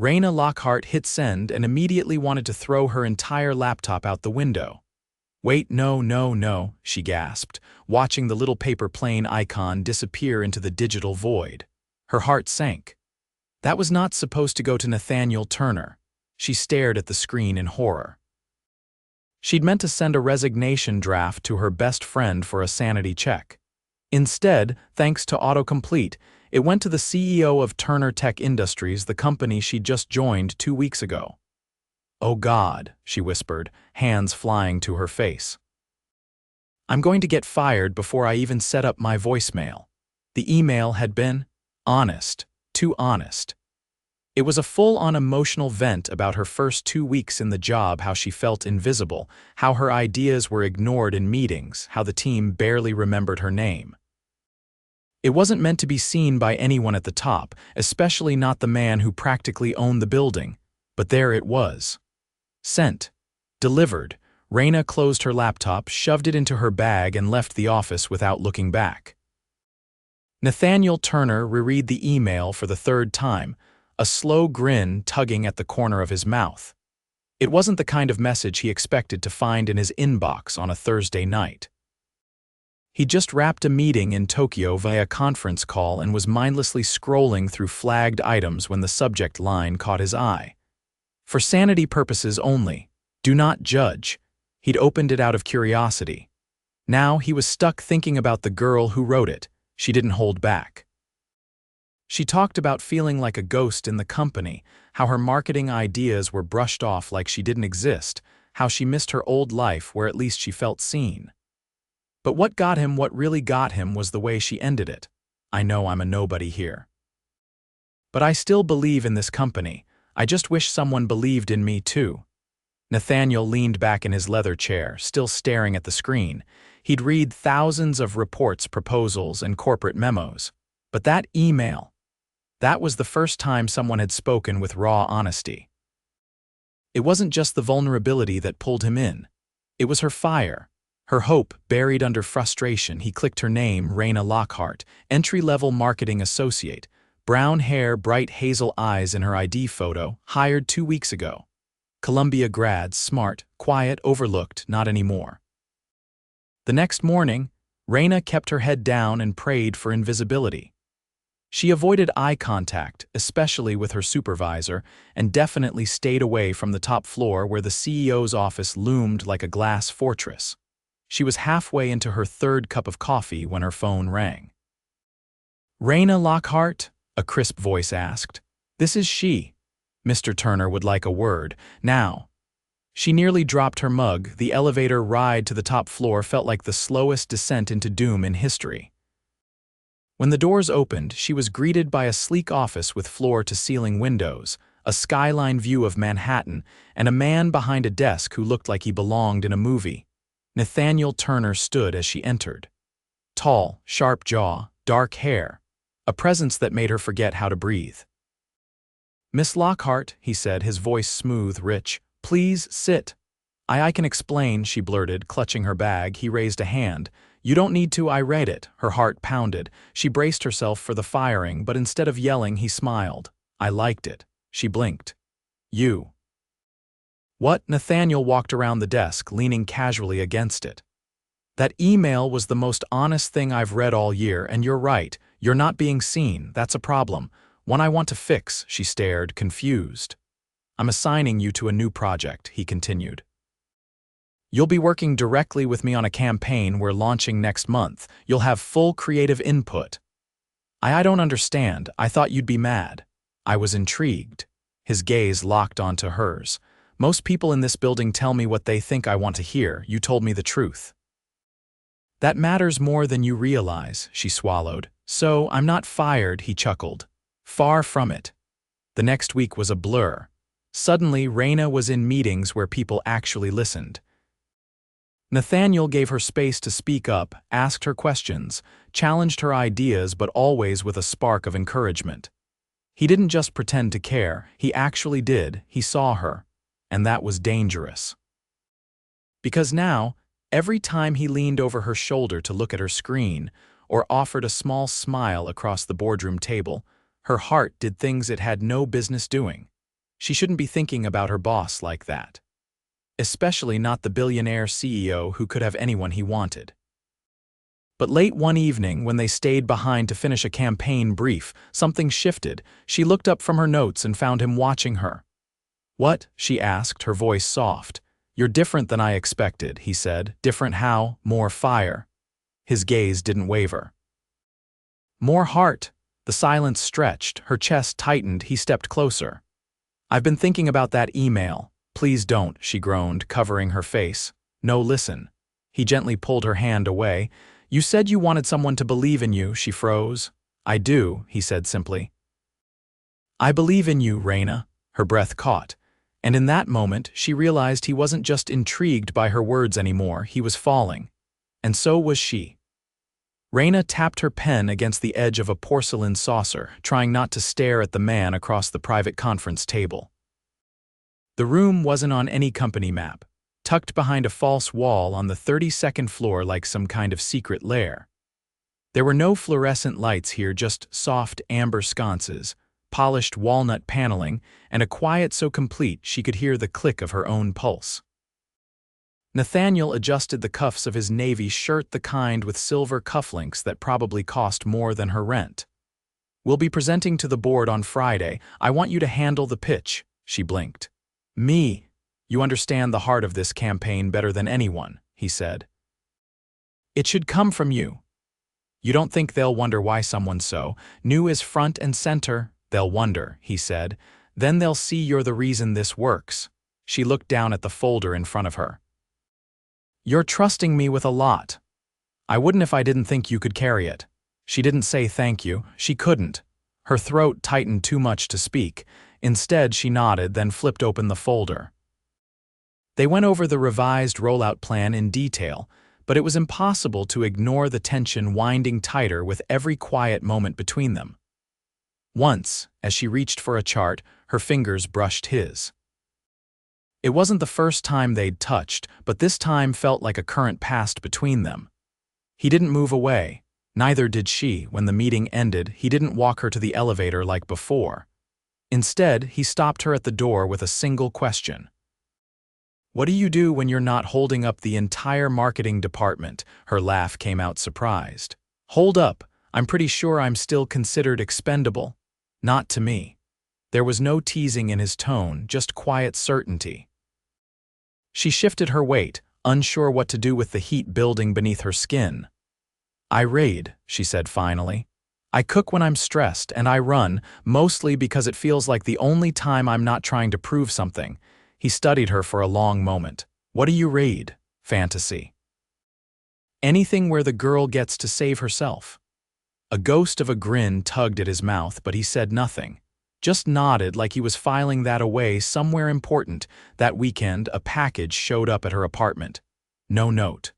Raina Lockhart hit send and immediately wanted to throw her entire laptop out the window. "Wait, no, no, no," she gasped, watching the little paper plane icon disappear into the digital void. Her heart sank. That was not supposed to go to Nathaniel Turner. She stared at the screen in horror. She'd meant to send a resignation draft to her best friend for a sanity check. Instead, thanks to autocomplete, it went to the CEO of Turner Tech Industries, the company she'd just joined 2 weeks ago. "Oh God," she whispered, hands flying to her face. "I'm going to get fired before I even set up my voicemail." The email had been honest, too honest. It was a full-on emotional vent about her first 2 weeks in the job, how she felt invisible, how her ideas were ignored in meetings, how the team barely remembered her name. It wasn't meant to be seen by anyone at the top, especially not the man who practically owned the building, but there it was. Sent. Delivered. Raina closed her laptop, shoved it into her bag, and left the office without looking back. Nathaniel Turner reread the email for the 3rd time, a slow grin tugging at the corner of his mouth. It wasn't the kind of message he expected to find in his inbox on a Thursday night. He just wrapped a meeting in Tokyo via conference call and was mindlessly scrolling through flagged items when the subject line caught his eye. "For sanity purposes only. Do not judge." He'd opened it out of curiosity. Now he was stuck thinking about the girl who wrote it. She didn't hold back. She talked about feeling like a ghost in the company, how her marketing ideas were brushed off like she didn't exist, how she missed her old life where at least she felt seen. But what really got him was the way she ended it. "I know I'm a nobody here. But I still believe in this company. I just wish someone believed in me too." Nathaniel leaned back in his leather chair, still staring at the screen. He'd read thousands of reports, proposals, and corporate memos. But that email, that was the first time someone had spoken with raw honesty. It wasn't just the vulnerability that pulled him in. It was her fire, her hope buried under frustration. He clicked her name, Raina Lockhart, entry-level marketing associate, brown hair, bright hazel eyes in her ID photo, hired 2 weeks ago. Columbia grad, smart, quiet, overlooked, not anymore. The next morning, Raina kept her head down and prayed for invisibility. She avoided eye contact, especially with her supervisor, and definitely stayed away from the top floor where the CEO's office loomed like a glass fortress. She was halfway into her 3rd cup of coffee when her phone rang. "Raina Lockhart?" a crisp voice asked. "This is she. Mr. Turner would like a word. Now." She nearly dropped her mug. The elevator ride to the top floor felt like the slowest descent into doom in history. When the doors opened, she was greeted by a sleek office with floor-to-ceiling windows, a skyline view of Manhattan, and a man behind a desk who looked like he belonged in a movie. Nathaniel Turner stood as she entered. Tall, sharp jaw, dark hair, a presence that made her forget how to breathe. "Miss Lockhart," he said, his voice smooth, rich, "please sit." I can explain," she blurted, clutching her bag. He raised a hand. "You don't need to, I read it." Her heart pounded. She braced herself for the firing, but instead of yelling, he smiled. "I liked it." She blinked. "You." "What?" Nathaniel walked around the desk, leaning casually against it. "That email was the most honest thing I've read all year, and you're right. You're not being seen. That's a problem. One I want to fix." She stared, confused. "I'm assigning you to a new project," he continued. "You'll be working directly with me on a campaign we're launching next month. You'll have full creative input." I don't understand. I thought you'd be mad." I was intrigued. His gaze locked onto hers. "Most people in this building tell me what they think I want to hear. You told me the truth." "That matters more than you realize," she swallowed. "So, I'm not fired," he chuckled. "Far from it." The next week was a blur. Suddenly, Raina was in meetings where people actually listened. Nathaniel gave her space to speak up, asked her questions, challenged her ideas, but always with a spark of encouragement. He didn't just pretend to care, he actually did. He saw her. And that was dangerous. Because now, every time he leaned over her shoulder to look at her screen, or offered a small smile across the boardroom table, her heart did things it had no business doing. She shouldn't be thinking about her boss like that. Especially not the billionaire CEO who could have anyone he wanted. But late one evening, when they stayed behind to finish a campaign brief, something shifted. She looked up from her notes and found him watching her. "What?" she asked, her voice soft. "You're different than I expected," he said. "Different how? More fire." His gaze didn't waver. "More heart." The silence stretched, her chest tightened, he stepped closer. "I've been thinking about that email." "Please don't," she groaned, covering her face. "No, listen." He gently pulled her hand away. "You said you wanted someone to believe in you," she froze. "I do," he said simply. "I believe in you, Raina." Her breath caught, and in that moment she realized he wasn't just intrigued by her words anymore, he was falling. And so was she. Raina tapped her pen against the edge of a porcelain saucer, trying not to stare at the man across the private conference table. The room wasn't on any company map, tucked behind a false wall on the 32nd floor like some kind of secret lair. There were no fluorescent lights here, just soft amber sconces, polished walnut paneling, and a quiet so complete she could hear the click of her own pulse. Nathaniel adjusted the cuffs of his navy shirt, the kind with silver cufflinks that probably cost more than her rent. "We'll be presenting to the board on Friday. I want you to handle the pitch," she blinked. "Me? You understand the heart of this campaign better than anyone," he said. "It should come from you. You don't think they'll wonder why someone so new is front and center?" "They'll wonder," he said. "Then they'll see you're the reason this works." She looked down at the folder in front of her. "You're trusting me with a lot. I wouldn't if I didn't think you could carry it." She didn't say thank you. She couldn't. Her throat tightened too much to speak. Instead, she nodded, then flipped open the folder. They went over the revised rollout plan in detail, but it was impossible to ignore the tension winding tighter with every quiet moment between them. Once, as she reached for a chart, her fingers brushed his. It wasn't the first time they'd touched, but this time felt like a current passed between them. He didn't move away. Neither did she. When the meeting ended, he didn't walk her to the elevator like before. Instead, he stopped her at the door with a single question. "What do you do when you're not holding up the entire marketing department?" Her laugh came out surprised. "Hold up, I'm pretty sure I'm still considered expendable." "Not to me." There was no teasing in his tone, just quiet certainty. She shifted her weight, unsure what to do with the heat building beneath her skin. "I raid," she said finally. "I cook when I'm stressed, and I run, mostly because it feels like the only time I'm not trying to prove something." He studied her for a long moment. "What do you raid?" "Fantasy." "Anything where the girl gets to save herself." A ghost of a grin tugged at his mouth, but he said nothing. Just nodded like he was filing that away somewhere important. That weekend, a package showed up at her apartment. No note.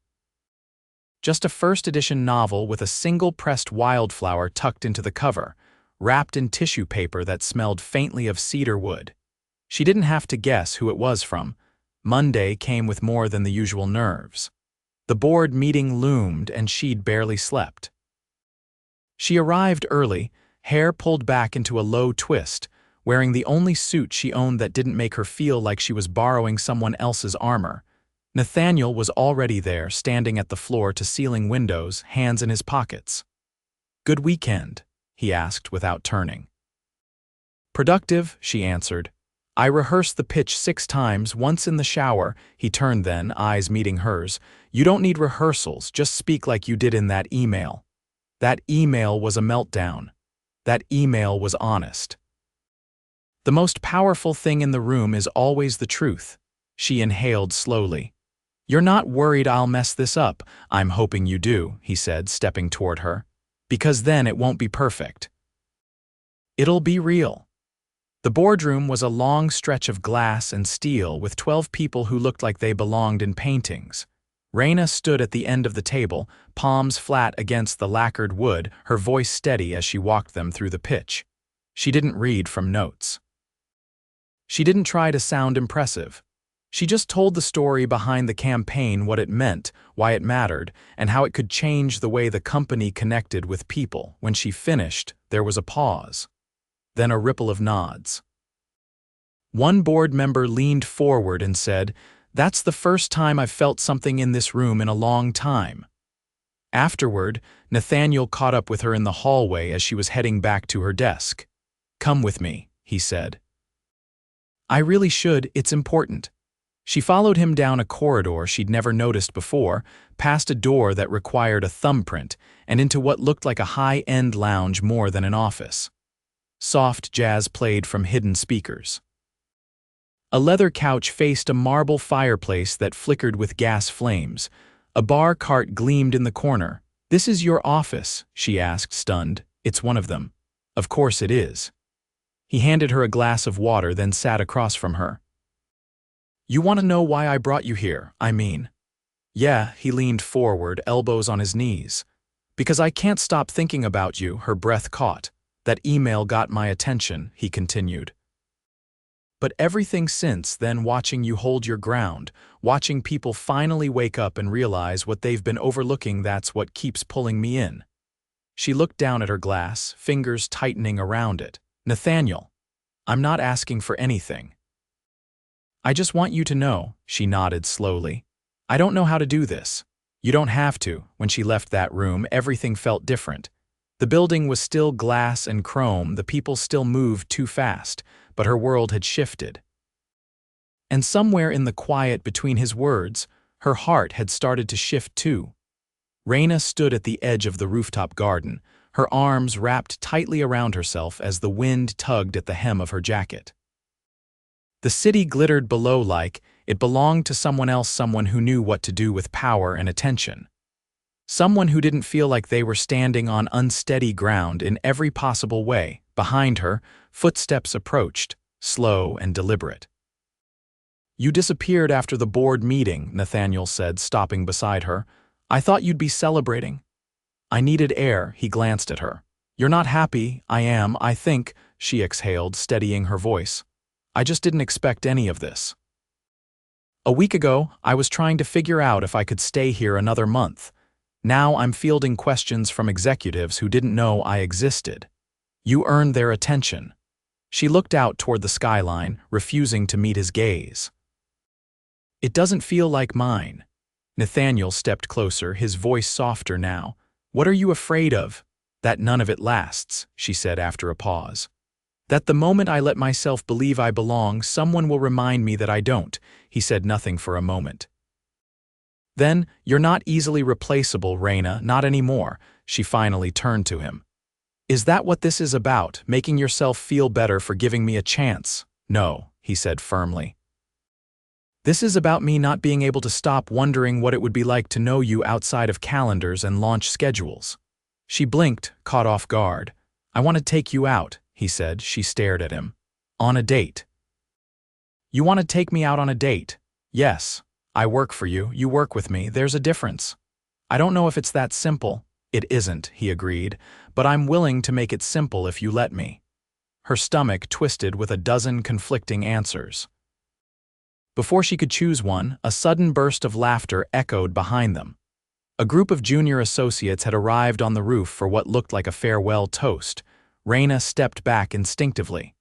Just a first-edition novel with a single pressed wildflower tucked into the cover, wrapped in tissue paper that smelled faintly of cedar wood. She didn't have to guess who it was from. Monday came with more than the usual nerves. The board meeting loomed, and she'd barely slept. She arrived early, hair pulled back into a low twist, wearing the only suit she owned that didn't make her feel like she was borrowing someone else's armor. Nathaniel was already there, standing at the floor-to-ceiling windows, hands in his pockets. "Good weekend?" he asked without turning. "Productive," she answered. "I rehearsed the pitch 6 times, once in the shower." He turned then, eyes meeting hers. "You don't need rehearsals, just speak like you did in that email." That email was a meltdown. That email was honest. "The most powerful thing in the room is always the truth." She inhaled slowly. "You're not worried I'll mess this up?" "I'm hoping you do," he said, stepping toward her. "Because then it won't be perfect. It'll be real." The boardroom was a long stretch of glass and steel with 12 people who looked like they belonged in paintings. Raina stood at the end of the table, palms flat against the lacquered wood, her voice steady as she walked them through the pitch. She didn't read from notes. She didn't try to sound impressive. She just told the story behind the campaign, what it meant, why it mattered, and how it could change the way the company connected with people. When she finished, there was a pause. Then a ripple of nods. One board member leaned forward and said, "That's the first time I've felt something in this room in a long time." Afterward, Nathaniel caught up with her in the hallway as she was heading back to her desk. "Come with me," he said. "I really should, it's important." She followed him down a corridor she'd never noticed before, past a door that required a thumbprint, and into what looked like a high-end lounge more than an office. Soft jazz played from hidden speakers. A leather couch faced a marble fireplace that flickered with gas flames. A bar cart gleamed in the corner. "This is your office?" she asked, stunned. "It's one of them." "Of course it is." He handed her a glass of water, then sat across from her. "You want to know why I brought you here, I mean?" "Yeah," he leaned forward, elbows on his knees. "Because I can't stop thinking about you," her breath caught. "That email got my attention," he continued. "But everything since then, watching you hold your ground, watching people finally wake up and realize what they've been overlooking, that's what keeps pulling me in." She looked down at her glass, fingers tightening around it. "Nathaniel, I'm not asking for anything. I just want you to know," she nodded slowly. "I don't know how to do this." "You don't have to." When she left that room, everything felt different. The building was still glass and chrome, the people still moved too fast, but her world had shifted. And somewhere in the quiet between his words, her heart had started to shift too. Raina stood at the edge of the rooftop garden, her arms wrapped tightly around herself as the wind tugged at the hem of her jacket. The city glittered below like it belonged to someone else, someone who knew what to do with power and attention. Someone who didn't feel like they were standing on unsteady ground in every possible way. Behind her, footsteps approached, slow and deliberate. "You disappeared after the board meeting," Nathaniel said, stopping beside her. "I thought you'd be celebrating." "I needed air," he glanced at her. "You're not happy." "I am, I think," she exhaled, steadying her voice. "I just didn't expect any of this. A week ago, I was trying to figure out if I could stay here another month. Now I'm fielding questions from executives who didn't know I existed. You earned their attention." She looked out toward the skyline, refusing to meet his gaze. "It doesn't feel like mine." Nathaniel stepped closer, his voice softer now. "What are you afraid of?" "That none of it lasts," she said after a pause. "That the moment I let myself believe I belong, someone will remind me that I don't." He said nothing for a moment. "Then, you're not easily replaceable, Raina, not anymore." She finally turned to him. "Is that what this is about, making yourself feel better for giving me a chance?" "No," he said firmly. "This is about me not being able to stop wondering what it would be like to know you outside of calendars and launch schedules." She blinked, caught off guard. "I want to take you out," he said. She stared at him. "On a date." "You want to take me out on a date?" "Yes. I work for you, you work with me, there's a difference." "I don't know if it's that simple." "It isn't," he agreed, "but I'm willing to make it simple if you let me." Her stomach twisted with a dozen conflicting answers. Before she could choose one, a sudden burst of laughter echoed behind them. A group of junior associates had arrived on the roof for what looked like a farewell toast. Raina stepped back instinctively.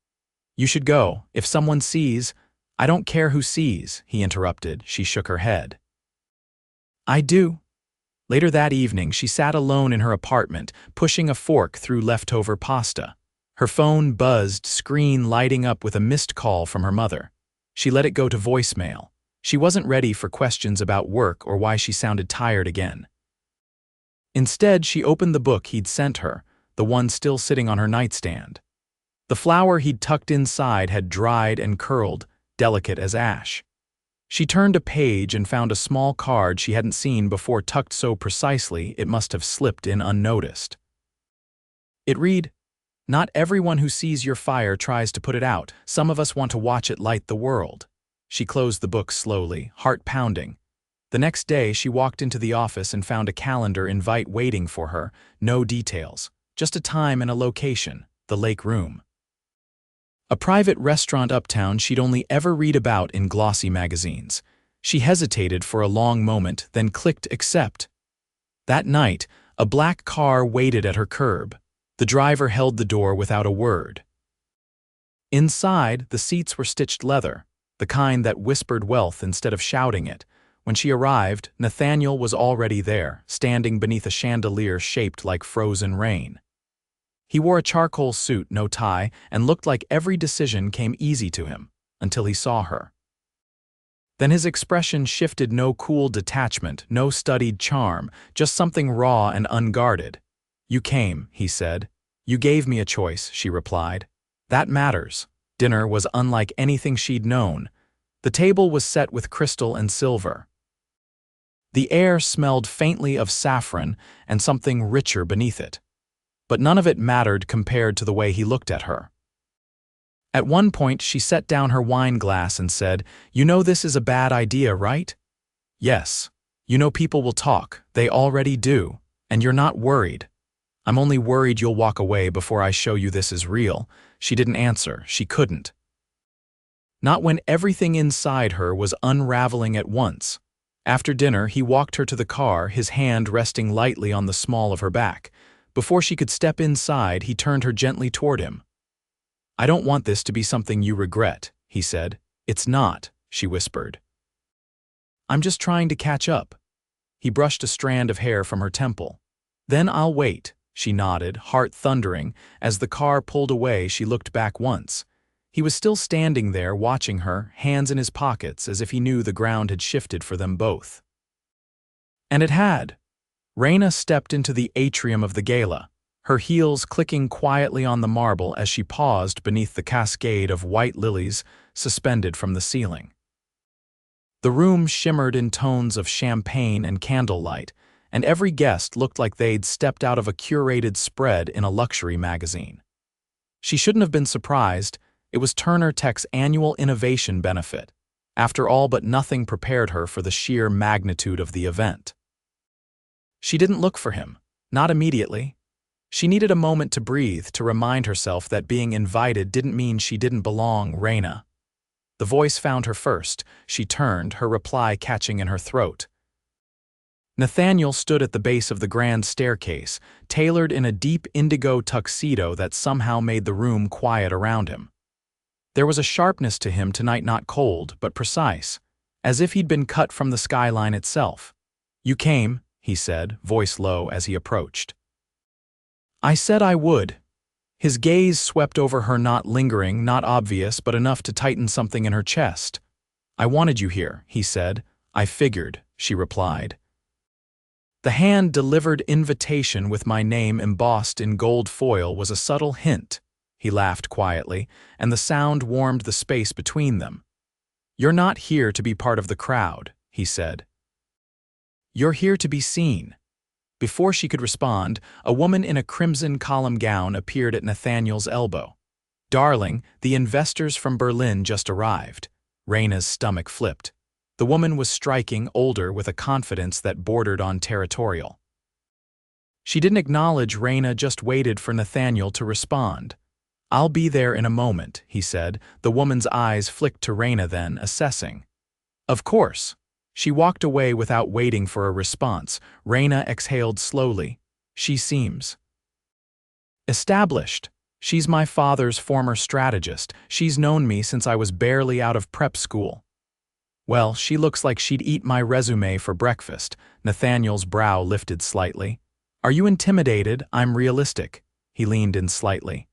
"You should go. If someone sees—" "I don't care who sees," he interrupted. She shook her head. "I do." Later that evening, she sat alone in her apartment, pushing a fork through leftover pasta. Her phone buzzed, screen lighting up with a missed call from her mother. She let it go to voicemail. She wasn't ready for questions about work or why she sounded tired again. Instead, she opened the book he'd sent her, the one still sitting on her nightstand. The flower he'd tucked inside had dried and curled, delicate as ash. She turned a page and found a small card she hadn't seen before, tucked so precisely it must have slipped in unnoticed. It read, "Not everyone who sees your fire tries to put it out. Some of us want to watch it light the world." She closed the book slowly, heart pounding. The next day, she walked into the office and found a calendar invite waiting for her. No details, just a time and a location, the Lake Room. A private restaurant uptown she'd only ever read about in glossy magazines. She hesitated for a long moment, then clicked accept. That night, a black car waited at her curb. The driver held the door without a word. Inside, the seats were stitched leather, the kind that whispered wealth instead of shouting it. When she arrived, Nathaniel was already there, standing beneath a chandelier shaped like frozen rain. He wore a charcoal suit, no tie, and looked like every decision came easy to him, until he saw her. Then his expression shifted, no cool detachment, no studied charm, just something raw and unguarded. "You came," he said. "You gave me a choice," she replied. "That matters." Dinner was unlike anything she'd known. The table was set with crystal and silver. The air smelled faintly of saffron and something richer beneath it. But none of it mattered compared to the way he looked at her. At one point, she set down her wine glass and said, "You know this is a bad idea, right?" "Yes. You know people will talk. They already do. And you're not worried." "I'm only worried you'll walk away before I show you this is real." She didn't answer. She couldn't. Not when everything inside her was unraveling at once. After dinner, he walked her to the car, his hand resting lightly on the small of her back. Before she could step inside, he turned her gently toward him. "I don't want this to be something you regret," he said. "It's not," she whispered. "I'm just trying to catch up." He brushed a strand of hair from her temple. "Then I'll wait," she nodded, heart thundering. As the car pulled away, she looked back once. He was still standing there, watching her, hands in his pockets, as if he knew the ground had shifted for them both. And it had. Raina stepped into the atrium of the gala, her heels clicking quietly on the marble as she paused beneath the cascade of white lilies suspended from the ceiling. The room shimmered in tones of champagne and candlelight, and every guest looked like they'd stepped out of a curated spread in a luxury magazine. She shouldn't have been surprised. It was Turner Tech's annual innovation benefit. After all, but nothing prepared her for the sheer magnitude of the event. She didn't look for him, not immediately. She needed a moment to breathe, to remind herself that being invited didn't mean she didn't belong. "Raina." The voice found her first. She turned, her reply catching in her throat. Nathaniel stood at the base of the grand staircase, tailored in a deep indigo tuxedo that somehow made the room quiet around him. There was a sharpness to him tonight, not cold, but precise, as if he'd been cut from the skyline itself. "You came," he said, voice low as he approached. "I said I would." His gaze swept over her, not lingering, not obvious, but enough to tighten something in her chest. "I wanted you here," he said. "I figured," she replied. The hand-delivered invitation with my name embossed in gold foil was a subtle hint. He laughed quietly, and the sound warmed the space between them. "You're not here to be part of the crowd," he said. "You're here to be seen." Before she could respond, a woman in a crimson column gown appeared at Nathaniel's elbow. "Darling, the investors from Berlin just arrived." Raina's stomach flipped. The woman was striking, older, with a confidence that bordered on territorial. She didn't acknowledge Raina, just waited for Nathaniel to respond. "I'll be there in a moment," he said. The woman's eyes flicked to Raina, then, assessing. "Of course." She walked away without waiting for a response. Raina exhaled slowly. "She seems established. She's my father's former strategist. She's known me since I was barely out of prep school." "Well, she looks like she'd eat my resume for breakfast." Nathaniel's brow lifted slightly. "Are you intimidated? I'm realistic." He leaned in slightly.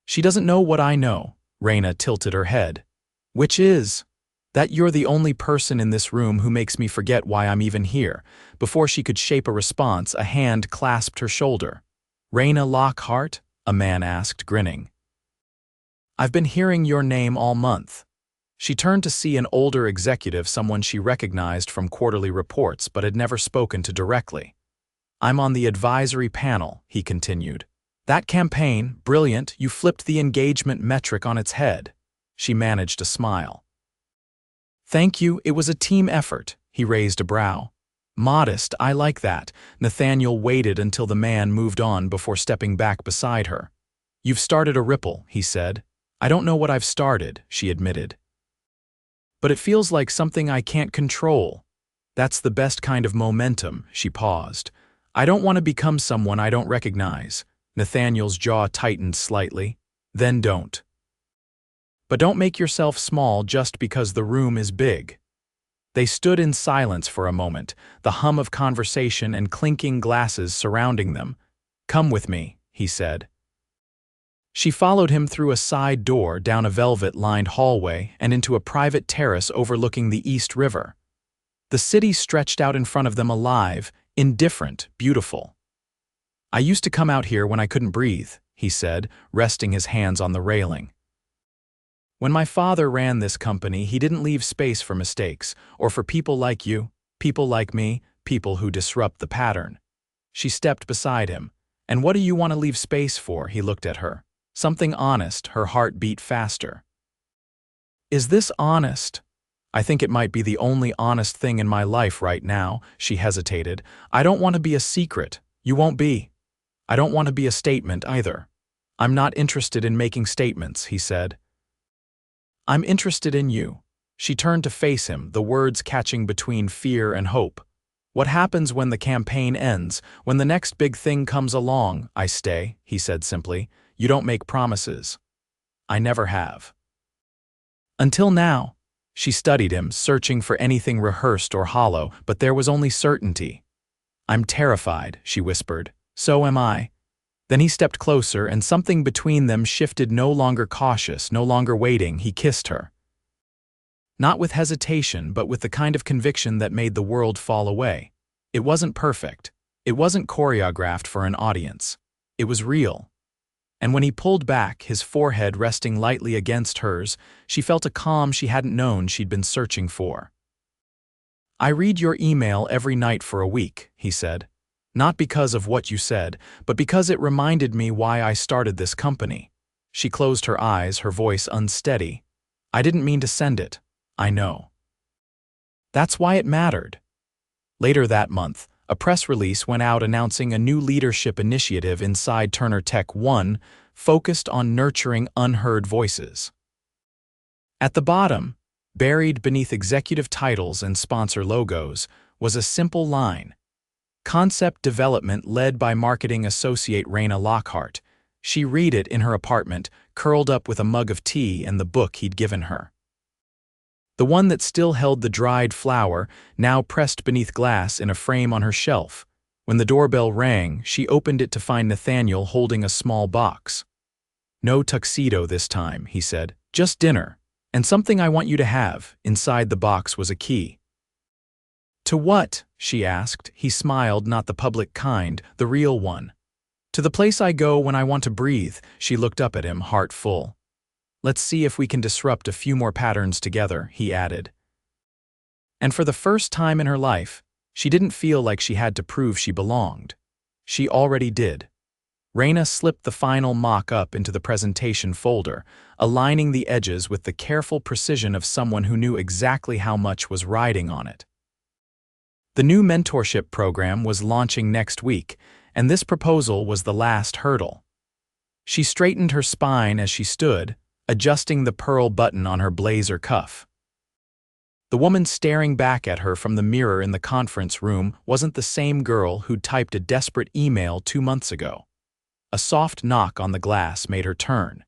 "She doesn't know what I know." Raina tilted her head. "Which is?" "That you're the only person in this room who makes me forget why I'm even here." Before she could shape a response, a hand clasped her shoulder. "Raina Lockhart?" a man asked, grinning. "I've been hearing your name all month." She turned to see an older executive, someone she recognized from quarterly reports but had never spoken to directly. "I'm on the advisory panel," he continued. "That campaign, brilliant, you flipped the engagement metric on its head." She managed a smile. "Thank you, it was a team effort." He raised a brow. "Modest, I like that." Nathaniel waited until the man moved on before stepping back beside her. "You've started a ripple," he said. "I don't know what I've started," she admitted. "But it feels like something I can't control." "That's the best kind of momentum," she paused. "I don't want to become someone I don't recognize." Nathaniel's jaw tightened slightly. "Then don't." But don't make yourself small just because the room is big." They stood in silence for a moment, the hum of conversation and clinking glasses surrounding them. "Come with me," he said. She followed him through a side door, down a velvet-lined hallway, and into a private terrace overlooking the East River. The city stretched out in front of them, alive, indifferent, beautiful. "I used to come out here when I couldn't breathe," he said, resting his hands on the railing. "When my father ran this company, he didn't leave space for mistakes, or for people like you, people like me, people who disrupt the pattern." She stepped beside him. "And what do you want to leave space for?" He looked at her. Something honest. Her heart beat faster. "Is this honest?" "I think it might be the only honest thing in my life right now," she hesitated. "I don't want to be a secret. You won't be. I don't want to be a statement either." "I'm not interested in making statements," he said. "I'm interested in you." She turned to face him, the words catching between fear and hope. "What happens when the campaign ends, when the next big thing comes along?" "I stay," he said simply. "You don't make promises." "I never have." "Until now." She studied him, searching for anything rehearsed or hollow, but there was only certainty. "I'm terrified," she whispered. "So am I." Then he stepped closer, and something between them shifted. No longer cautious, no longer waiting, he kissed her. Not with hesitation, but with the kind of conviction that made the world fall away. It wasn't perfect. It wasn't choreographed for an audience. It was real. And when he pulled back, his forehead resting lightly against hers, she felt a calm she hadn't known she'd been searching for. "I read your email every night for a week," he said. "Not because of what you said, but because it reminded me why I started this company." She closed her eyes, her voice unsteady. "I didn't mean to send it. I know. That's why it mattered." Later that month, a press release went out announcing a new leadership initiative inside Turner Tech 1, focused on nurturing unheard voices. At the bottom, buried beneath executive titles and sponsor logos, was a simple line: "Concept development led by marketing associate Raina Lockhart." She read it in her apartment, curled up with a mug of tea and the book he'd given her. The one that still held the dried flower, now pressed beneath glass in a frame on her shelf. When the doorbell rang, she opened it to find Nathaniel holding a small box. "No tuxedo this time," he said. "Just dinner. And something I want you to have." Inside the box was a key. "To what?" she asked. He smiled, not the public kind, the real one. "To the place I go when I want to breathe." She looked up at him, heart full. "Let's see if we can disrupt a few more patterns together," he added. And for the first time in her life, she didn't feel like she had to prove she belonged. She already did. Raina slipped the final mock-up into the presentation folder, aligning the edges with the careful precision of someone who knew exactly how much was riding on it. The new mentorship program was launching next week, and this proposal was the last hurdle. She straightened her spine as she stood, adjusting the pearl button on her blazer cuff. The woman staring back at her from the mirror in the conference room wasn't the same girl who'd typed a desperate email 2 months ago. A soft knock on the glass made her turn.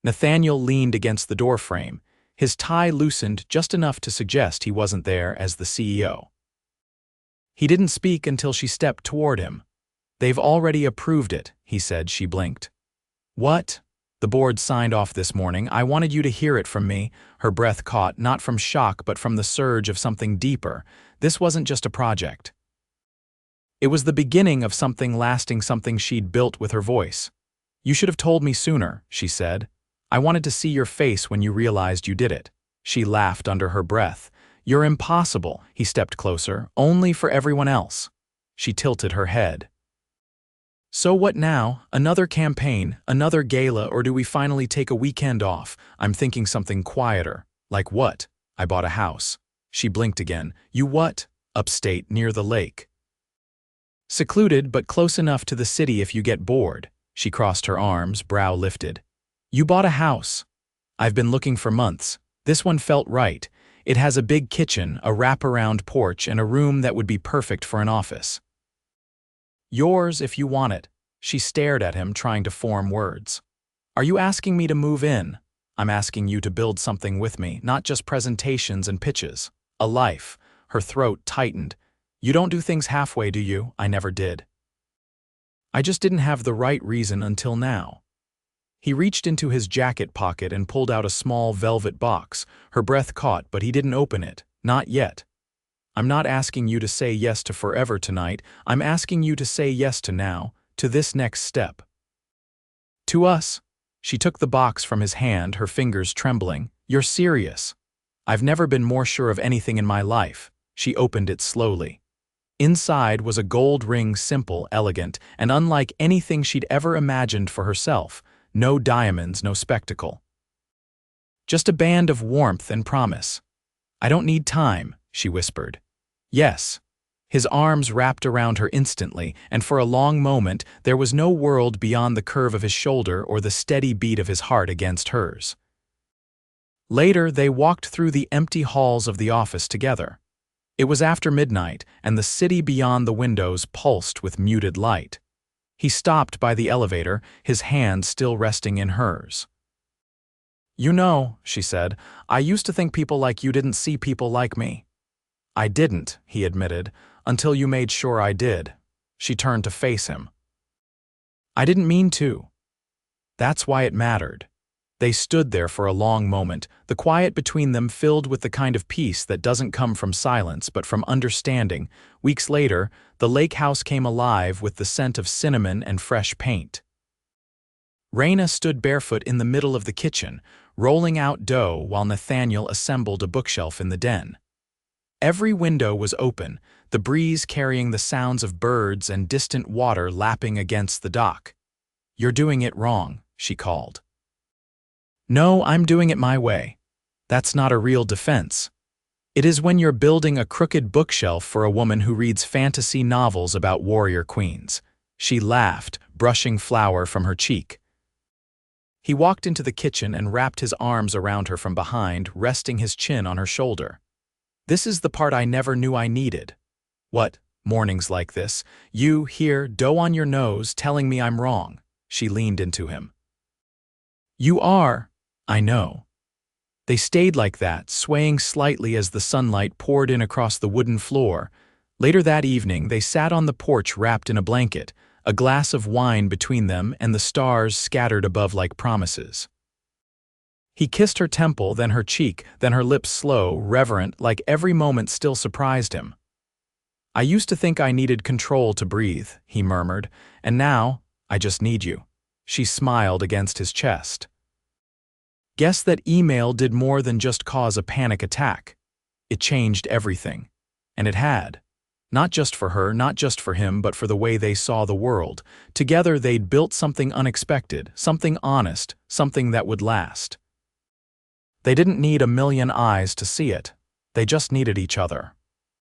Nathaniel leaned against the doorframe, his tie loosened just enough to suggest he wasn't there as the CEO. He didn't speak until she stepped toward him. "They've already approved it," he said. She blinked. "What?" "The board signed off this morning. I wanted you to hear it from me." Her breath caught, not from shock but from the surge of something deeper. This wasn't just a project. It was the beginning of something lasting, something she'd built with her voice. "You should have told me sooner," she said. "I wanted to see your face when you realized you did it." She laughed under her breath. "You're impossible." He stepped closer. "Only for everyone else." She tilted her head. "So what now? Another campaign, another gala, or do we finally take a weekend off?" "I'm thinking something quieter." "Like what?" "I bought a house." She blinked again. "You what?" "Upstate, near the lake. Secluded, but close enough to the city if you get bored." She crossed her arms, brow lifted. "You bought a house." "I've been looking for months. This one felt right. It has a big kitchen, a wraparound porch, and a room that would be perfect for an office." "Yours if you want it." She stared at him, trying to form words. "Are you asking me to move in?" I'm asking you to build something with me, not just presentations and pitches. A life. Her throat tightened. You don't do things halfway, do you? I never did. I just didn't have the right reason until now. He reached into his jacket pocket and pulled out a small velvet box. Her breath caught, but he didn't open it. Not yet. I'm not asking you to say yes to forever tonight. I'm asking you to say yes to now, to this next step. To us. She took the box from his hand, her fingers trembling. You're serious. I've never been more sure of anything in my life. She opened it slowly. Inside was a gold ring, simple, elegant, and unlike anything she'd ever imagined for herself. No diamonds, no spectacle. Just a band of warmth and promise. I don't need time, she whispered. Yes. His arms wrapped around her instantly, and for a long moment there was no world beyond the curve of his shoulder or the steady beat of his heart against hers. Later, they walked through the empty halls of the office together. It was after midnight, and the city beyond the windows pulsed with muted light. He stopped by the elevator, his hand still resting in hers. You know, she said, I used to think people like you didn't see people like me. I didn't, he admitted, until you made sure I did. She turned to face him. I didn't mean to. That's why it mattered. They stood there for a long moment, the quiet between them filled with the kind of peace that doesn't come from silence but from understanding. Weeks later, the lake house came alive with the scent of cinnamon and fresh paint. Raina stood barefoot in the middle of the kitchen, rolling out dough while Nathaniel assembled a bookshelf in the den. Every window was open, the breeze carrying the sounds of birds and distant water lapping against the dock. You're doing it wrong, she called. No, I'm doing it my way. That's not a real defense. It is when you're building a crooked bookshelf for a woman who reads fantasy novels about warrior queens. She laughed, brushing flour from her cheek. He walked into the kitchen and wrapped his arms around her from behind, resting his chin on her shoulder. This is the part I never knew I needed. What, mornings like this, you here, dough on your nose, telling me I'm wrong. She leaned into him. You are. I know. They stayed like that, swaying slightly as the sunlight poured in across the wooden floor. Later that evening, they sat on the porch wrapped in a blanket, a glass of wine between them and the stars scattered above like promises. He kissed her temple, then her cheek, then her lips slow, reverent, like every moment still surprised him. I used to think I needed control to breathe, he murmured, and now, I just need you. She smiled against his chest. Guess that email did more than just cause a panic attack. It changed everything. And it had. Not just for her, not just for him, but for the way they saw the world. Together they'd built something unexpected, something honest, something that would last. They didn't need a million eyes to see it. They just needed each other.